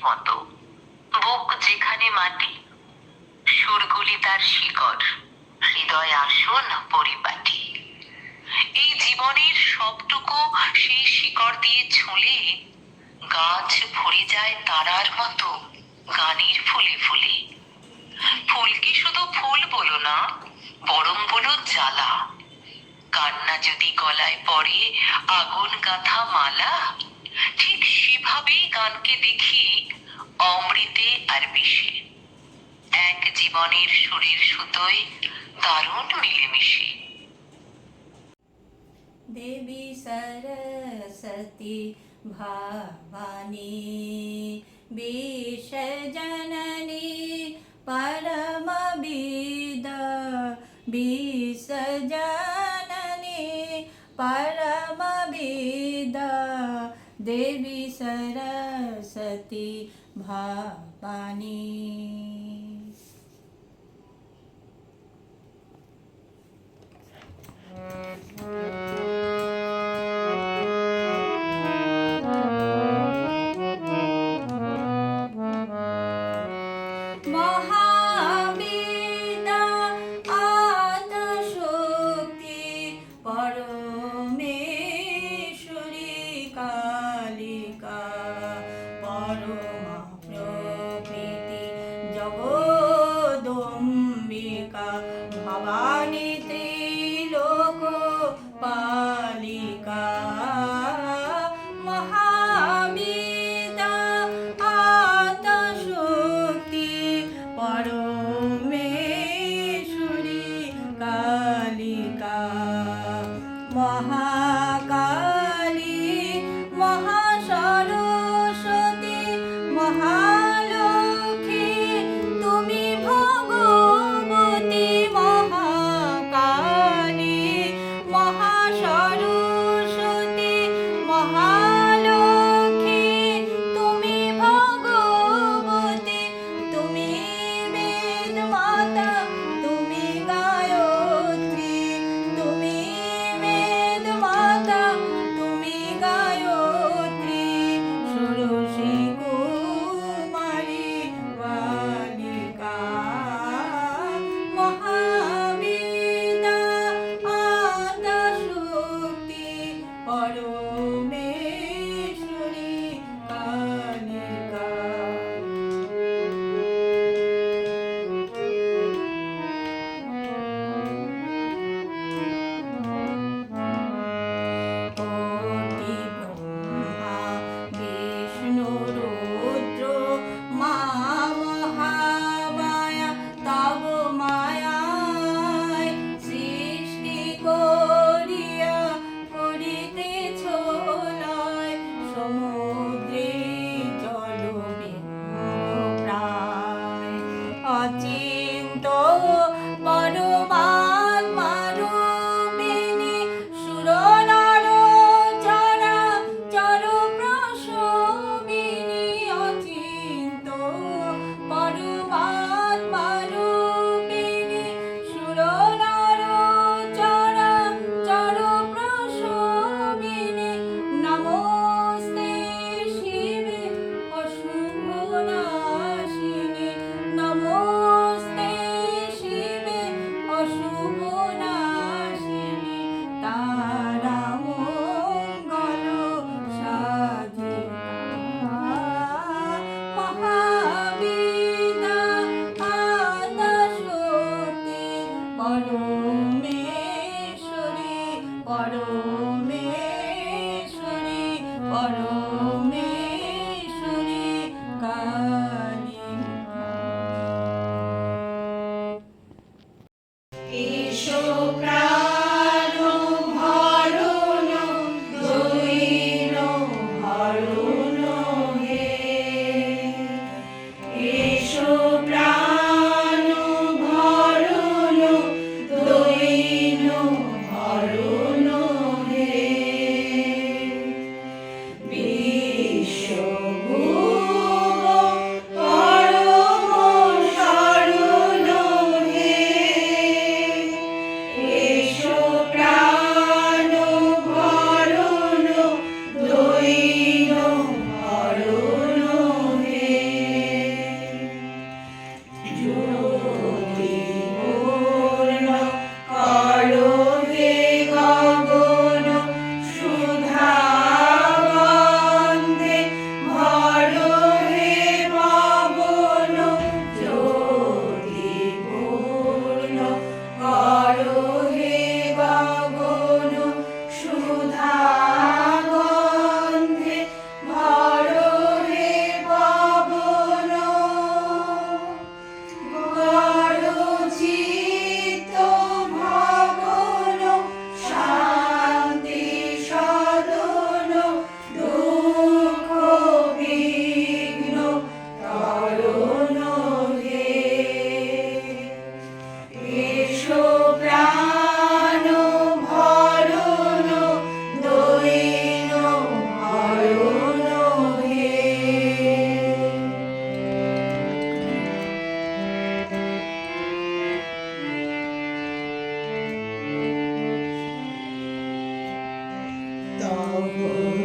মতো। বুক যেখানে মাটি, সুরগুলি তার শিকড়, হৃদয় আসন পরিপাটি। এই জীবনের সবটুকু সেই শিকড় দিয়ে ছুঁলে গাছ ভরে যায় তারার মতো গানের ফুলে ফুলে। ফুলকে শুধু ফুল বলো না, বরং বলো জ্বালা। কান্না যদি গলায় পড়ে আগুন গাঁথা মালা, ঠিক সেভাবেই গানকে দেখি অমৃতে আর বিষে, এক জীবনের সুরের সুতোয় দারুণ মিলেমিশে। देवी सरस्वती भवानी विश्वजननी परमविद्या, विश्वजननी परमविद्या, देवी सरस्वती भवानी। जगदम्बिका भवानी त्रिलोक पालिका, महाविद्या आद्यशक्ति परमेश्वरी कालिका, महाकाली महासरस्वती महालक्ष्मी তুমি ভগবতী, মহাকালী মহাসরস্বতী মহালক্ষ্মী তুমি ভগবতী, তুমি বেদ মাতা তুমি গায়ত্রী, তুমি বেদ মাতা তুমি গায়ত্রী, ষোড়শী কুমারী বালিকা, মহাবিদ্যা আদ্যশক্তি পরমেশ্বরী কালিকা। কোটি ব্রহ্মা বিষ্ণু রুদ্র মা মহামায়া তব মায়ায় সৃষ্টি করিয়া করিতেছ লয়, সমুদ্রে জল প্রায় অচিন্ত পরমাত্মা রূপিণী, সুর নর চরা চর প্রসবিনী, অচিন্ত পরমাত্মা রূপিণী, সুর নর চরা চর প্রসবিনী, নমস্তে শিবে অশুভ নাশিনী, নমস্তে শিবে অশুভ নাশিনী, তারা মঙ্গল সাধিকা, মহাবিদ্যা আদ্যশক্তি পরমেশ্বরী পরমেশ্বরী পরমেশ্বরী কালিকা। এসো প্রাণ ভরণ দৈন ভরণ হে, এসো প্রাণ ভরণ দৈন ভরণ হে,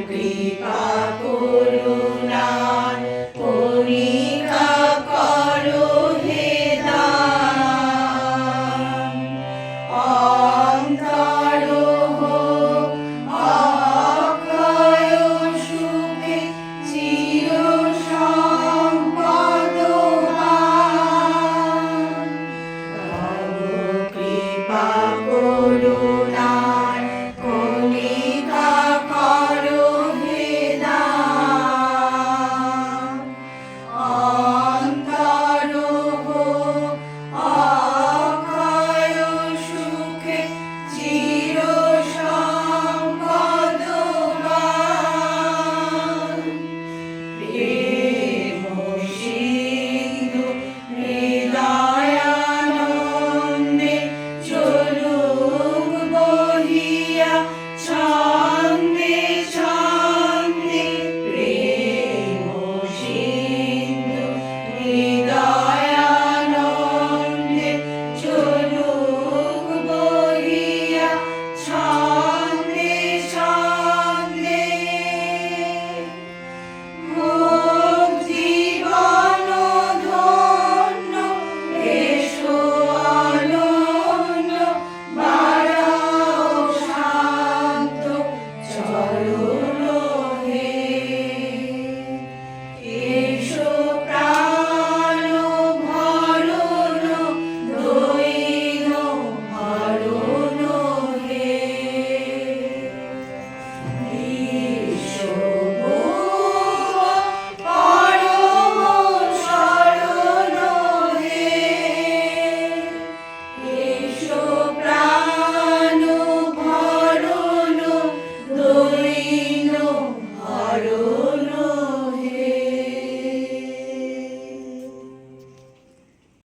কৃপা করুণার পরীক্ষা করো হে দান অন্তর হোক অক্ষয় সুখে চির সম্পদবান তব কৃপা করুণার কণিকা করো হে দান অন্তর হোক অক্ষয় সুখে চির সম্পদবান প্রেম সিন্ধু হৃদয়ানন্দে চলুক বহিয়া ছন্দে ছন্দে প্রেম সিন্ধু হৃদয়ানন্দে চলুক বহিয়া ছন্দে ছন্দে হোক জীবন ধন্য এসো অনন্য বাড়াও শান্ত চরণ হে এসো প্রাণ ভরণ দৈন হরণ হে এসো পরম শরণ হে এসো প্রাণ ভরণ দৈন হরণ